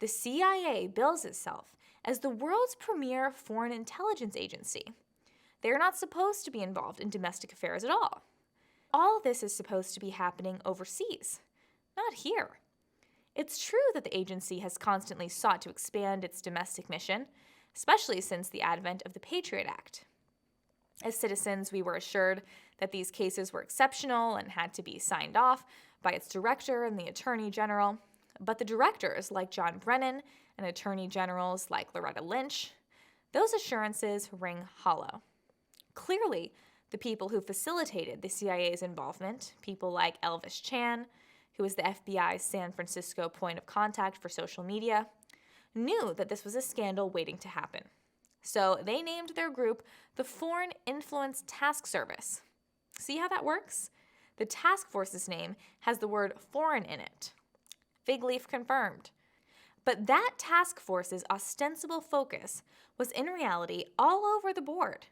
The CIA bills itself as the world's premier foreign intelligence agency. They're not supposed to be involved in domestic affairs at all. All this is supposed to be happening overseas, not here. It's true that the agency has constantly sought to expand its domestic mission, especially since the advent of the Patriot Act. As citizens, we were assured that these cases were exceptional and had to be signed off by its director and the Attorney General. But the directors, like John Brennan, and attorney generals like Loretta Lynch, those assurances ring hollow. Clearly, the people who facilitated the CIA's involvement, people like Elvis Chan, who was the FBI's San Francisco point of contact for social media, knew that this was a scandal waiting to happen. So they named their group the Foreign Influence Task Service. See how that works? The task force's name has the word foreign in it. Fig leaf confirmed. But that task force's ostensible focus was in reality all over the board.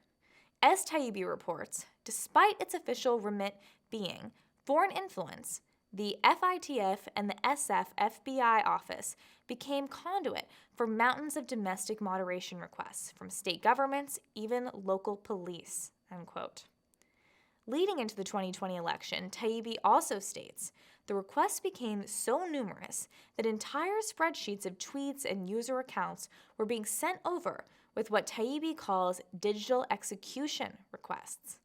As Taibbi reports, despite its official remit being foreign influence, the FITF and the SF FBI office became conduit for mountains of domestic moderation requests from state governments, even local police, unquote. Leading into the 2020 election, Taibbi also states the requests became so numerous that entire spreadsheets of tweets and user accounts were being sent over with what Taibbi calls digital execution requests.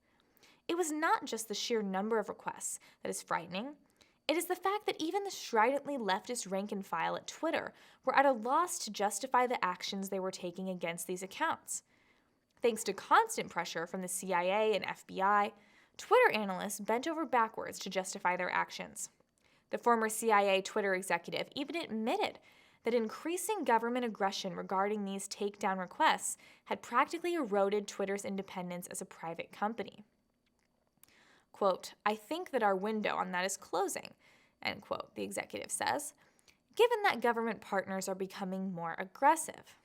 It was not just the sheer number of requests that is frightening. It is the fact that even the stridently leftist rank and file at Twitter were at a loss to justify the actions they were taking against these accounts. Thanks to constant pressure from the CIA and FBI, Twitter analysts bent over backwards to justify their actions. The former CIA Twitter executive even admitted that increasing government aggression regarding these takedown requests had practically eroded Twitter's independence as a private company. Quote, "I think that our window on that is closing," end quote, the executive says, given that government partners are becoming more aggressive.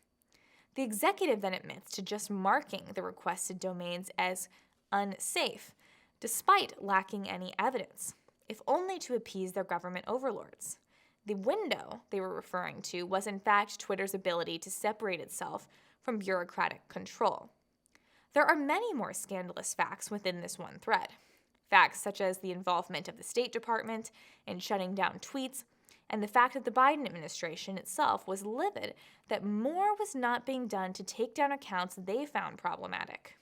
The executive then admits to just marking the requested domains as unsafe, despite lacking any evidence, if only to appease their government overlords. The window they were referring to was in fact Twitter's ability to separate itself from bureaucratic control. There are many more scandalous facts within this one thread. Facts such as the involvement of the State Department in shutting down tweets, and the fact that the Biden administration itself was livid that more was not being done to take down accounts they found problematic.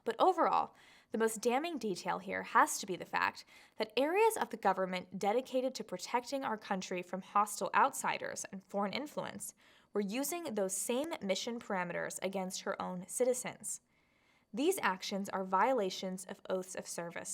But overall, the most damning detail here has to be the fact that areas of the government dedicated to protecting our country from hostile outsiders and foreign influence were using those same mission parameters against her own citizens. These actions are violations of oaths of service.